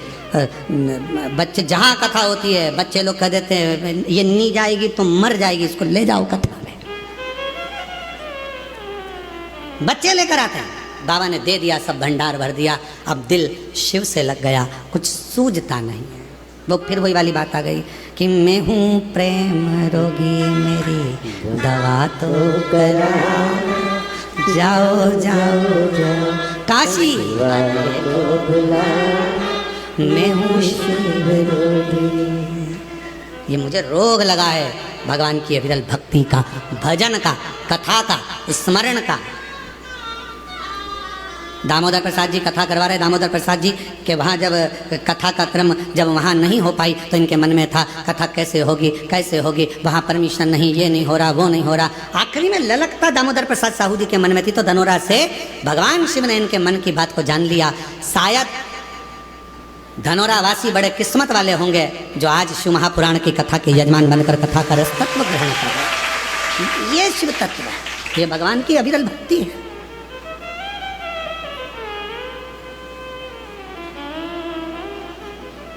बच्चे जहाँ कथा होती है बच्चे लोग कह देते हैं ये नहीं जाएगी तो मर जाएगी, इसको ले जाओ कथा में। बच्चे लेकर आते हैं। बाबा ने दे दिया, सब भंडार भर दिया। अब दिल शिव से लग गया, कुछ सूझता नहीं है। वो फिर वही वाली बात आ गई कि मैं हूँ प्रेम रोगी, मेरी दवा तो करा, जाओ जाओ जाओ काशी वाले को बुला, मैं हूँ शिव रोगी। ये मुझे रोग लगा है भगवान की अविरल भक्ति का, भजन का, कथा का, स्मरण का। दामोदर प्रसाद जी कथा करवा रहे, दामोदर प्रसाद जी के वहाँ जब कथा का क्रम जब वहाँ नहीं हो पाई तो इनके मन में था कथा कैसे होगी, कैसे होगी, वहाँ परमिशन नहीं, ये नहीं हो रहा, वो नहीं हो रहा। आखिरी में ललकता दामोदर प्रसाद साहू जी के मन में थी, तो धनोरा से भगवान शिव ने इनके मन की बात को जान लिया। शायद धनोरा वासी बड़े किस्मत वाले होंगे जो आज शिव महापुराण की कथा के यजमान बनकर कथा का रस तत्व ग्रहण कर रहे। ये शिव तत्व है, ये भगवान की अविरल भक्ति है।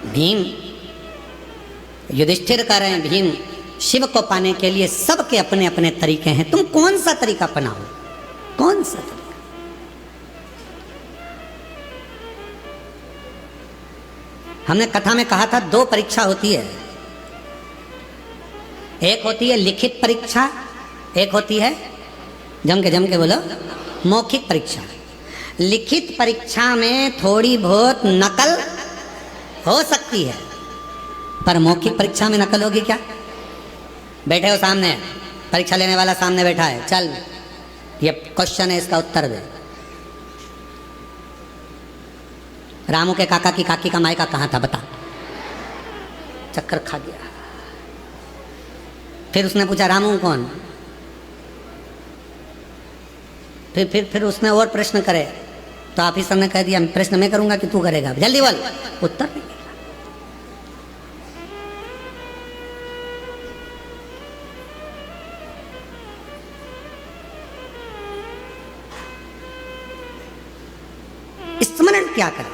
भीम युधिष्ठिर कह रहे हैं, भीम शिव को पाने के लिए सबके अपने अपने तरीके हैं, तुम कौन सा तरीका अपनाओ, कौन सा तरीका। हमने कथा में कहा था 2 परीक्षा होती है, एक होती है लिखित परीक्षा, एक होती है जम के बोलो मौखिक परीक्षा। लिखित परीक्षा में थोड़ी बहुत नकल हो सकती है, पर मौखिक परीक्षा में नकल होगी क्या? बैठे हो सामने, परीक्षा लेने वाला सामने बैठा है, चल ये क्वेश्चन है, इसका उत्तर दे। रामू के काका की काकी का मायका कहाँ था बता, चक्कर खा गया। फिर उसने पूछा रामू कौन, फिर उसने और प्रश्न करे तो ऑफिसर ने कह दिया प्रश्न मैं करूंगा कि तू करेगा, जल्दी बोल। उत्तर नहीं। स्मरण क्या करें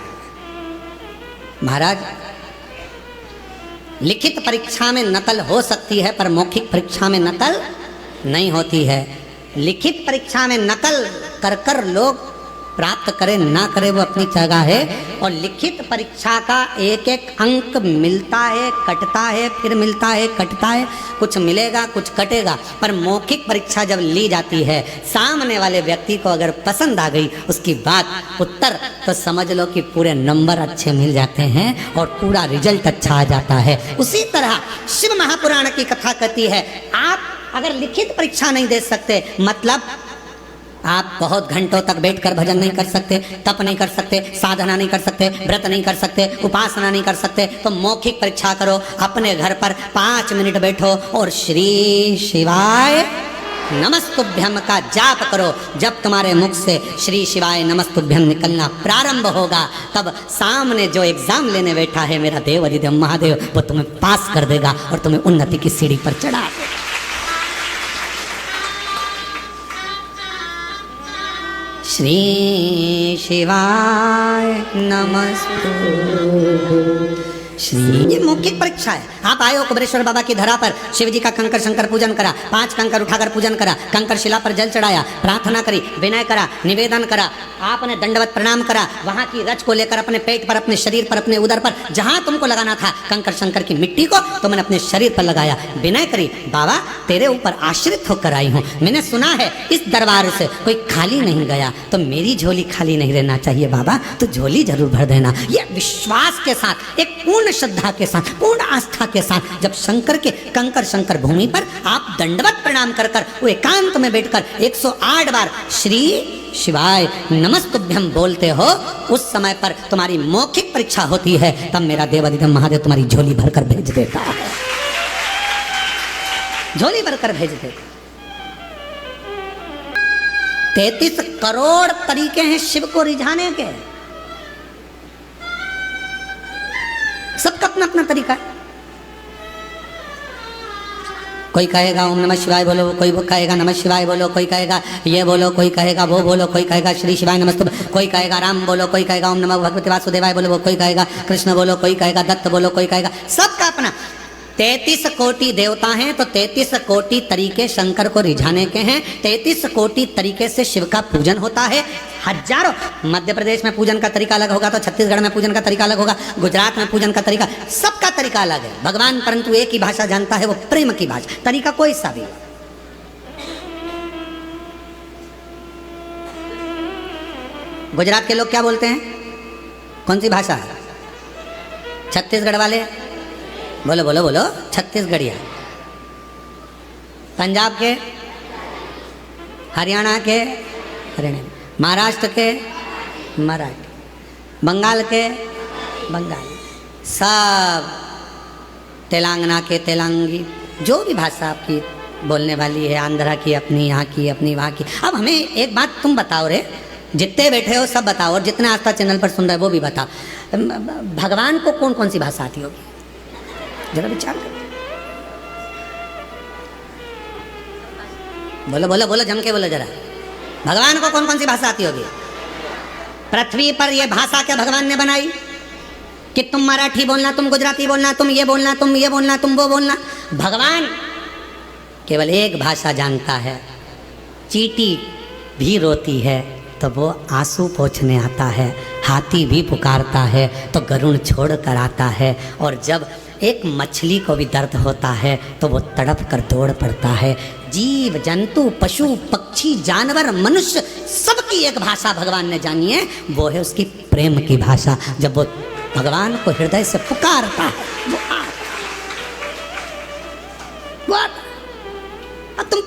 महाराज? लिखित परीक्षा में नकल हो सकती है पर मौखिक परीक्षा में नकल नहीं होती है। लिखित परीक्षा में नकल कर कर लोग प्राप्त करे ना करे वो अपनी जगह है, और लिखित परीक्षा का एक एक अंक मिलता है, कटता है, फिर मिलता है, कटता है, कुछ मिलेगा कुछ कटेगा। पर मौखिक परीक्षा जब ली जाती है, सामने वाले व्यक्ति को अगर पसंद आ गई उसकी बात उत्तर, तो समझ लो कि पूरे नंबर अच्छे मिल जाते हैं और पूरा रिजल्ट अच्छा आ जाता है। उसी तरह शिव महापुराण की कथा कहती है, आप अगर लिखित परीक्षा नहीं दे सकते, मतलब आप बहुत घंटों तक बैठकर भजन नहीं कर सकते, तप नहीं कर सकते, साधना नहीं कर सकते, व्रत नहीं कर सकते, उपासना नहीं कर सकते, तो मौखिक परीक्षा करो। अपने घर पर 5 मिनट बैठो और श्री शिवाय नमस्तुभ्यम का जाप करो। जब तुम्हारे मुख से श्री शिवाय नमस्तुभ्यम निकलना प्रारंभ होगा, तब सामने जो एग्जाम लेने बैठा है मेरा देव अधिदेव महादेव, वो तुम्हें पास कर देगा और तुम्हें उन्नति की सीढ़ी पर चढ़ा देगा। श्री शिवाय नमस्तु। श्री ये मौखिक परीक्षा है। आप आए हो कुबेरेश्वर बाबा की धरा पर, शिव जी का कंकर शंकर पूजन करा, 5 कंकर उठाकर पूजन करा, कंकर शिला पर जल चढ़ाया, प्रार्थना करी, विनय करा, निवेदन करा, आपने दंडवत प्रणाम करा, वहां की रज को लेकर अपने पेट पर, अपने शरीर पर, अपने उदर पर, जहां तुमको लगाना था कंकर शंकर की मिट्टी को, तो मैंने अपने शरीर पर लगाया, विनय करी, बाबा तेरे ऊपर आश्रित होकर आई हूं, मैंने सुना है इस दरबार से कोई खाली नहीं गया, तो मेरी झोली खाली नहीं रहना चाहिए बाबा, तो झोली जरूर भर देना। ये विश्वास के साथ, एक पूर्ण श्रद्धा के साथ, पूर्ण आस्था के साथ, जब शंकर के कंकर शंकर भूमि पर आप दंडवत प्रणाम कर कर वो एकांत में बैठकर 108 बार श्री शिवाय नमस्तुभ्यम बोलते हो, उस समय पर तुम्हारी मौखिक परीक्षा होती है, तब मेरा देवाधिदेव महादेव तुम्हारी झोली भरकर भेज देता है, झोली भरकर भेज देता। 33 करोड़ तरीके हैं शिव को रिझाने के, सबका अपना अपना तरीका है। कोई कहेगा ओम नमः शिवाय बोलो, कोई कहेगा नमः शिवाय बोलो, कोई कहेगा ये बोलो, कोई कहेगा वो बोलो, कोई कहेगा श्री शिवाय नमस्तुभ्यं, कोई कहेगा राम बोलो, कोई कहेगा ओम नमः भगवते वासुदेवाय बोलो, कोई कहेगा कृष्ण बोलो, कोई कहेगा दत्त बोलो, कोई कहेगा, सबका अपना। 33 कोटि देवता हैं तो 33 कोटि तरीके शंकर को रिझाने के हैं, 33 कोटि तरीके से शिव का पूजन होता है। हजारों, मध्य प्रदेश में पूजन का तरीका अलग होगा तो छत्तीसगढ़ में पूजन का तरीका अलग होगा, गुजरात में पूजन का तरीका, सबका तरीका अलग है। भगवान परंतु एक ही भाषा जानता है, वो प्रेम की भाषा, तरीका कोई सा भी। गुजरात के लोग क्या बोलते हैं, कौन सी भाषा? छत्तीसगढ़ वाले बोलो बोलो बोलो, छत्तीसगढ़िया। पंजाब के, हरियाणा के हरियाणा, महाराष्ट्र के मराठी, बंगाल के बंगाली, सब तेलंगाना के तेलंगी, जो भी भाषा आपकी बोलने वाली है, आंध्रा की अपनी, यहाँ की अपनी, वहाँ की। अब हमें एक बात तुम बताओ रे, जितने बैठे हो सब बताओ, और जितने आस्था चैनल पर सुन रहे हो वो भी बताओ, भगवान को कौन कौन सी भाषा आती होगी, जरा विचार करो। बोलो बोलो बोलो, जम के बोलो जरा, भगवान को कौन कौन सी भाषा आती होगी? पृथ्वी पर यह भाषा क्या भगवान ने बनाई कि तुम मराठी बोलना, तुम गुजराती बोलना, तुम ये बोलना, तुम ये बोलना, तुम वो बोलना? भगवान केवल एक भाषा जानता है। चींटी भी रोती है तो वो आंसू पोंछने आता है, हाथी भी पुकारता है तो गरुड़ छोड़ कर आता है, और जब एक मछली को भी दर्द होता है तो वो तड़प कर दौड़ पड़ता है। जीव जंतु पशु पक्षी जानवर मनुष्य सबकी एक भाषा भगवान ने जानी है, वो है उसकी प्रेम की भाषा। जब वो भगवान को हृदय से पुकारता है वो आता। अब तुम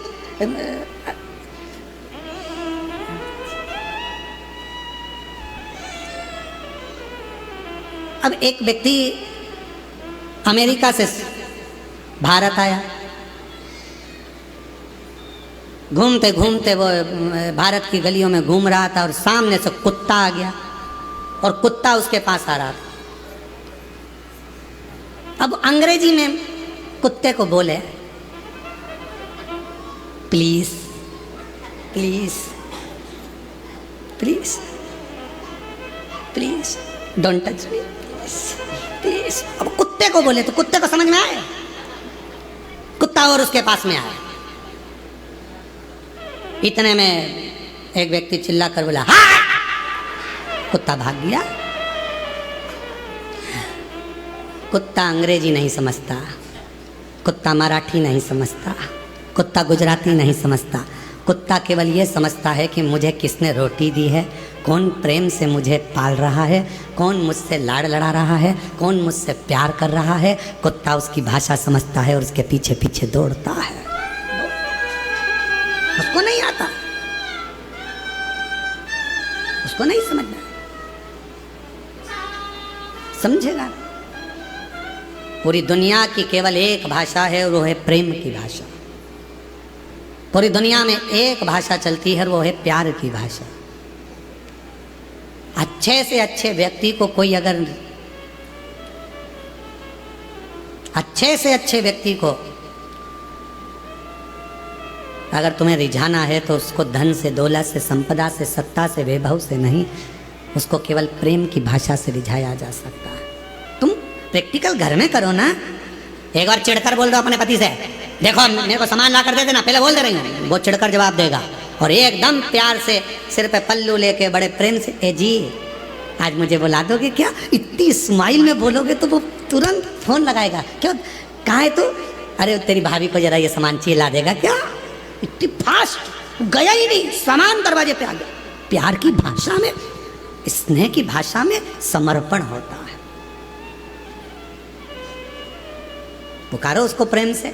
अब एक व्यक्ति अमेरिका से भारत आया, घूमते घूमते वो भारत की गलियों में घूम रहा था और सामने से कुत्ता आ गया और कुत्ता उसके पास आ रहा था। अब अंग्रेजी में कुत्ते को बोले, please please please please don't touch me please. अब कुत्ते को बोले तो कुत्ते को समझ में आए, कुत्ता और उसके पास में आया। इतने में एक व्यक्ति चिल्ला कर बोला हाँ, कुत्ता भाग गया। कुत्ता अंग्रेजी नहीं समझता, कुत्ता मराठी नहीं समझता, कुत्ता गुजराती नहीं समझता, कुत्ता केवल ये समझता है कि मुझे किसने रोटी दी है, कौन प्रेम से मुझे पाल रहा है, कौन मुझसे लाड़ लड़ा रहा है, कौन मुझसे प्यार कर रहा है। कुत्ता उसकी भाषा समझता है और उसके पीछे पीछे दौड़ता है। उसको नहीं आता, उसको नहीं समझना, समझेगा। पूरी दुनिया की केवल एक भाषा है और वो है प्रेम की भाषा। पूरी दुनिया में एक भाषा चलती है और वो है प्यार की भाषा। अच्छे से अच्छे व्यक्ति को कोई अगर अच्छे से अच्छे व्यक्ति को अगर तुम्हें रिझाना है तो उसको धन से, दौलत से, संपदा से, सत्ता से, वैभव से नहीं, उसको केवल प्रेम की भाषा से रिझाया जा सकता है। तुम प्रैक्टिकल घर में करो ना। एक बार चिढ़कर बोल दो अपने पति से, देखो मेरे को सामान ला कर दे देना, पहले बोल दे रही हूँ। वो चिढ़कर जवाब देगा और एकदम प्यार से सिर पे पल्लू लेके बड़े प्रेम से, ए जी आज मुझे बुला दोगे क्या? इतनी स्माइल में बोलोगे तो वो तुरंत फोन लगाएगा, क्यों कहाँ है तू? अरे तेरी भाभी को जरा ये सामान चाहिए, ला देगा क्या? इतनी फास्ट, गया ही नहीं, सामान दरवाजे पे आ गया। प्यार की भाषा में, स्नेह की भाषा में समर्पण होता है। पुकारो उसको प्रेम से,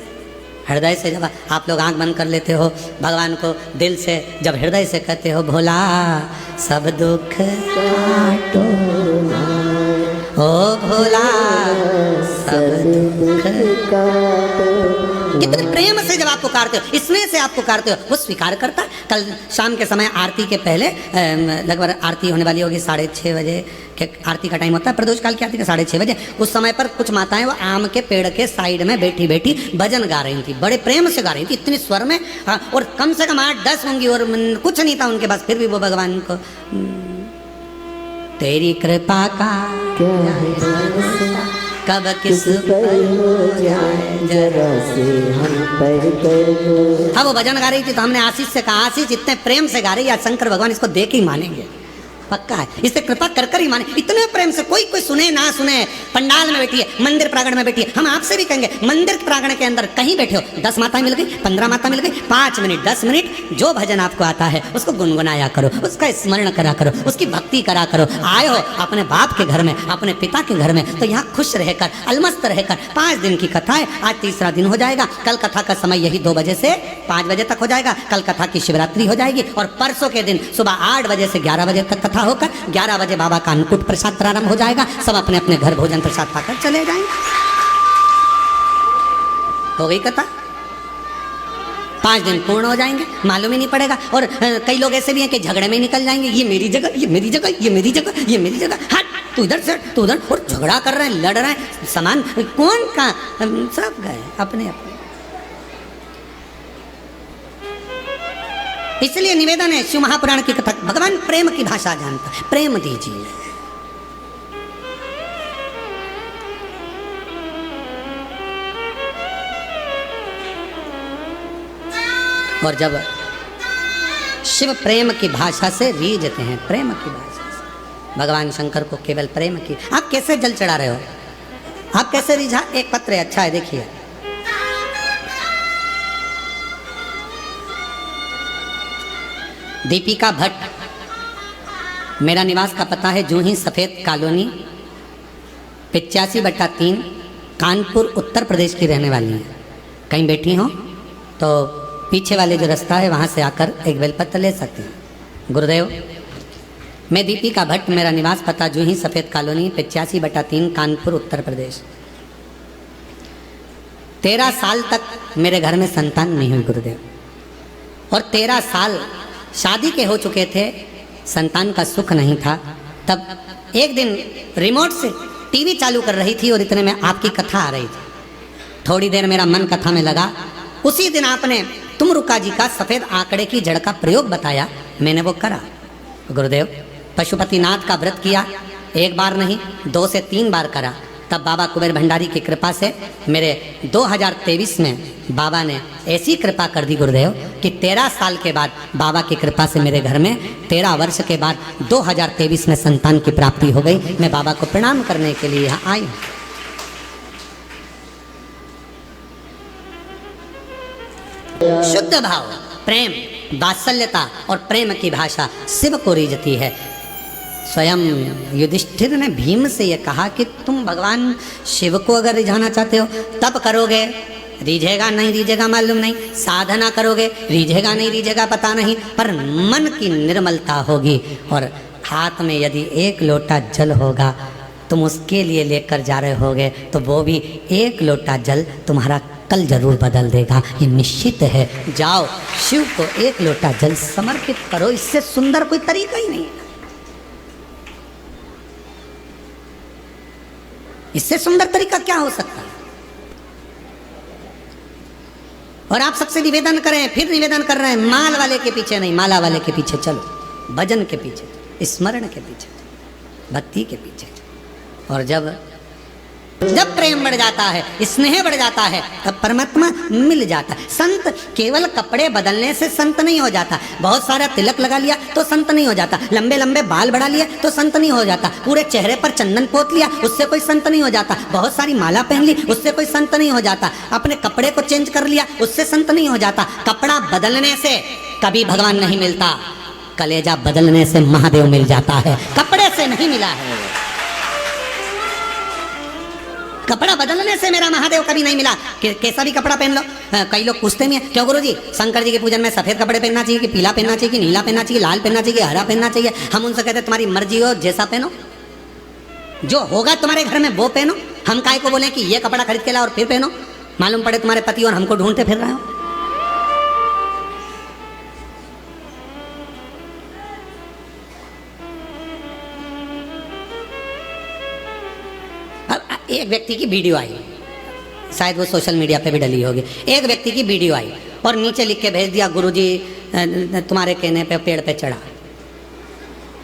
हृदय से। जब आप लोग आंख बंद कर लेते हो, भगवान को दिल से जब हृदय से कहते हो, भोला सब दुख काटो, ओ भोला सब दुख काटो, कितने प्रेम से जब आप पुकारते हो, इसमें से आप पुकारते हो, वो स्वीकार करता है। कल शाम के समय आरती के पहले, लगभग आरती होने वाली होगी 6:30 बजे के आरती का टाइम होता है, प्रदोष काल की आरती का 6:30 बजे। उस समय पर कुछ माताएं वो आम के पेड़ के साइड में बैठी बैठी भजन गा रही थी, बड़े प्रेम से गा रही थी, इतने स्वर में। और कम से कम 8-10 होंगी और कुछ नहीं था उनके पास, फिर भी वो भगवान को, तेरी कृपा का कब किस पर हो जाए जरा से हम पर कर दो। हाँ, वो भजन गा रही थी तो हमने आशीष से कहा, आशीष इतने प्रेम से गा रही है, शंकर भगवान इसको देख ही मानेंगे, पक्का है, इससे कृपा कर कर ही माने। इतने प्रेम से, कोई कोई सुने ना सुने, पंडाल में बैठी है, मंदिर प्रांगण में बैठी है, हम आपसे भी कहेंगे मंदिर प्रांगण के अंदर कहीं बैठे हो, 10 माताएं मिल गई, 15 माता मिल गई, 5 मिनट 10 मिनट जो भजन आपको आता है उसको गुनगुनाया करो, उसका स्मरण करा करो, उसकी भक्ति करा करो। आए हो अपने बाप के घर में, अपने पिता के घर में, तो यहाँ खुश रहकर, अलमस्त रहकर 5 दिन की कथा है, आज 3रा दिन हो जाएगा। कल कथा का समय यही 2 बजे से 5 बजे तक हो जाएगा। कल कथा की शिवरात्रि हो जाएगी और परसों के दिन सुबह 8 बजे से 11 बजे तक कथा होकर 11 बजे बाबा का अन्नकूट प्रसाद प्रारंभ हो जाएगा। सब अपने अपने घर भोजन प्रसाद पाकर चले जाएंगे। हो गई कथा, 5 दिन पूर्ण हो जाएंगे, मालूम ही नहीं पड़ेगा। और कई लोग ऐसे भी हैं कि झगड़े में निकल जाएंगे, ये मेरी जगह, ये मेरी जगह, ये मेरी जगह, ये मेरी जगह, हट तू इधर से, तू उधर, और झगड़ा कर रहे हैं, लड़ रहे हैं, सामान कौन का, सब गए अपने अपने। इसलिए निवेदन है, शिव महापुराण की कथा, भगवान प्रेम की भाषा जानता है, प्रेम दीजिए। और जब शिव प्रेम की भाषा से रीझते हैं, प्रेम की भाषा से, भगवान शंकर को केवल प्रेम की। आप कैसे जल चढ़ा रहे हो, आप कैसे रिझा? एक पत्र है, अच्छा है, देखिए। दीपिका भट्ट, मेरा निवास का पता है जूही सफ़ेद कॉलोनी 85/3, कानपुर उत्तर प्रदेश की रहने वाली है। कहीं बैठी हो तो पीछे वाले जो रास्ता है वहाँ से आकर एक बेलपत्र ले सकते हैं। गुरुदेव, मैं दीपिका भट्ट, मेरा निवास पता जूही सफ़ेद कॉलोनी 85/3, कानपुर उत्तर प्रदेश। 13 साल तक मेरे घर में संतान नहीं हुई गुरुदेव, और 13 साल शादी के हो चुके थे, संतान का सुख नहीं था। तब एक दिन रिमोट से टीवी चालू कर रही थी और इतने में आपकी कथा आ रही थी। थोड़ी देर मेरा मन कथा में लगा। उसी दिन आपने तुम रुका जी का सफ़ेद आंकड़े की जड़ का प्रयोग बताया, मैंने वो करा गुरुदेव। पशुपतिनाथ का व्रत किया, 1 बार नहीं 2 से 3 बार करा। तब बाबा कुबेर भंडारी की कृपा से मेरे 2023 में बाबा ने ऐसी कृपा कर दी गुरुदेव कि 13 साल के बाद बाबा की कृपा से मेरे घर में 13 वर्ष के बाद 2023 में संतान की प्राप्ति हो गई। मैं बाबा को प्रणाम करने के लिए यहाँ आई हूँ। शुद्ध भाव, प्रेम, वात्सल्यता और प्रेम की भाषा शिव को रीझती है। स्वयं युधिष्ठिर ने भीम से यह कहा कि तुम भगवान शिव को अगर रिझाना चाहते हो तब करोगे, रीझेगा नहीं रीझेगा मालूम नहीं, साधना करोगे रीझेगा नहीं रीझेगा पता नहीं, पर मन की निर्मलता होगी और हाथ में यदि 1 लोटा जल होगा, तुम उसके लिए लेकर जा रहे होगे तो वो भी 1 लोटा जल तुम्हारा कल जरूर बदल देगा, ये निश्चित है। जाओ शिव को 1 लोटा जल समर्पित करो, इससे सुंदर कोई तरीका ही नहीं है। इससे सुंदर तरीका क्या हो सकता है? और आप सबसे निवेदन करें, फिर निवेदन कर रहे हैं, माल वाले के पीछे नहीं, माला वाले के पीछे चलो, भजन के पीछे, स्मरण के पीछे, भक्ति के पीछे। और जब प्रेम बढ़ जाता है, स्नेह बढ़ जाता है, तब परमात्मा मिल जाता है। संत केवल कपड़े बदलने से संत नहीं हो जाता, बहुत सारा तिलक लगा लिया तो संत नहीं हो जाता, लंबे लंबे बाल बढ़ा लिए तो संत नहीं हो जाता, पूरे चेहरे पर चंदन पोत लिया उससे कोई संत नहीं हो जाता, बहुत सारी माला पहन ली उससे कोई संत नहीं हो जाता, अपने कपड़े को चेंज कर लिया उससे संत नहीं हो जाता। कपड़ा बदलने से कभी भगवान नहीं मिलता, कलेजा बदलने से महादेव मिल जाता है, कपड़े से नहीं मिला है। कपड़ा बदलने से मेरा महादेव कभी नहीं मिला। कैसा भी कपड़ा पहन लो। कई लोग पूछते भी हैं, क्यों गुरुजी शंकर जी के पूजन में सफेद कपड़े पहनना चाहिए कि पीला पहनना चाहिए कि नीला पहनना चाहिए, लाल पहनना चाहिए, हरा पहनना चाहिए। हम उनसे कहते हैं तुम्हारी मर्जी हो, जैसा पहनो, जो होगा तुम्हारे घर में वो पहनो। हम काय को बोले कि ये कपड़ा खरीद के ला और फिर पहनो, मालूम पड़े तुम्हारे पति और हमको ढूंढते फिर रहे हो। एक व्यक्ति की वीडियो आई, शायद वो सोशल मीडिया पे भी डली होगी। एक व्यक्ति की वीडियो आई और नीचे लिख के भेज दिया, गुरुजी तुम्हारे कहने पे पेड़ पे चढ़ा।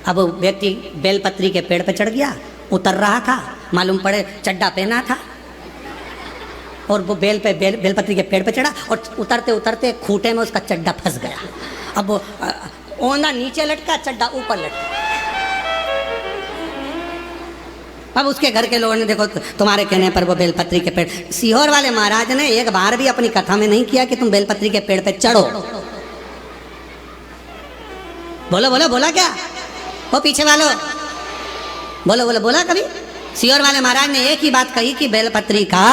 अब वो व्यक्ति बेलपत्री के पेड़ पे चढ़ गया, उतर रहा था, मालूम पड़े चड्डा पहना था, और वो बेलपत्री के पेड़ पे चढ़ा और उतरते उतरते खूंटे में उसका चड्डा फंस गया। अब वो ओंधा नीचे लटका, चड्डा ऊपर लटका। अब उसके घर के लोगों ने देखो तुम्हारे कहने पर वो बेलपत्री के पेड़, सीहोर वाले महाराज ने एक बार भी अपनी कथा में नहीं किया कि तुम बेलपत्री के पेड़ पे चढ़ो। बोलो बोलो, बोला क्या? वो पीछे वालों बोलो बोलो, बोला कभी? सीहोर वाले महाराज ने एक ही बात कही कि बेलपत्री का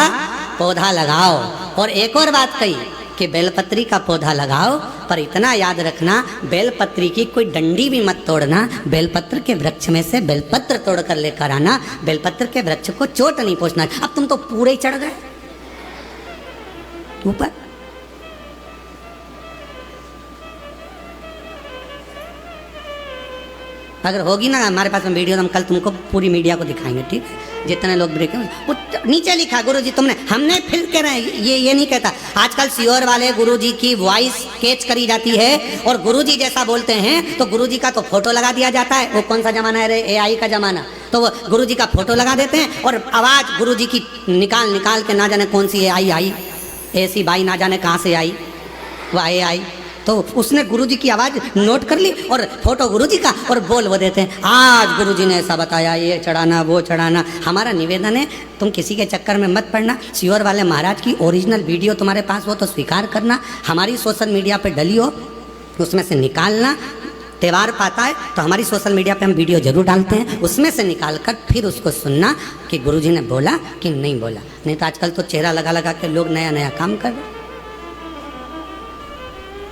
पौधा लगाओ, और एक और बात कही कि बेलपत्री का पौधा लगाओ, पर इतना याद रखना बेलपत्री की कोई डंडी भी मत तोड़ना, बेलपत्र के वृक्ष में से बेलपत्र तोड़ कर लेकर आना, बेलपत्र के वृक्ष को चोट नहीं पहुंचना। अब तुम तो पूरे ही चढ़ गए ऊपर। अगर होगी ना हमारे पास में वीडियो, तो हम कल तुमको पूरी मीडिया को दिखाएंगे, ठीक है? जितने लोग देखे वो नीचे लिखा गुरुजी तुमने, हमने फिर कह रहे हैं, ये नहीं कहता। आजकल सीहोर वाले गुरुजी की वॉइस कैच करी जाती है और गुरुजी जैसा बोलते हैं तो गुरुजी का तो फोटो लगा दिया जाता है। वो कौन सा जमाना है रे? AI का जमाना। तो वो गुरुजी का फोटो लगा देते हैं और आवाज़ गुरुजी की निकाल निकाल के ना जाने कौन सी AI आई, ऐसी बाई ना जाने कहाँ से आई, वो AI। तो उसने गुरुजी की आवाज़ नोट कर ली और फोटो गुरुजी का, और बोल वो देते हैं आज गुरुजी ने ऐसा बताया, ये चढ़ाना वो चढ़ाना। हमारा निवेदन है तुम किसी के चक्कर में मत पड़ना। सीहोर वाले महाराज की ओरिजिनल वीडियो तुम्हारे पास हो तो स्वीकार करना, हमारी सोशल मीडिया पे डली हो उसमें से निकालना। त्यौहार पाता है तो हमारी सोशल मीडिया पे हम वीडियो जरूर डालते हैं, उसमें से निकाल कर फिर उसको सुनना कि गुरुजी ने बोला कि नहीं बोला। नहीं तो आजकल तो चेहरा लगा लगा के लोग नया नया काम कर रहे।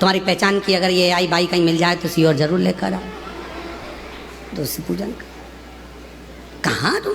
तुम्हारी पहचान की अगर ये AI बाई कहीं मिल जाए तो सीहोर जरूर लेकर आओ, तो उससे पूजन कर। कहाँ तुम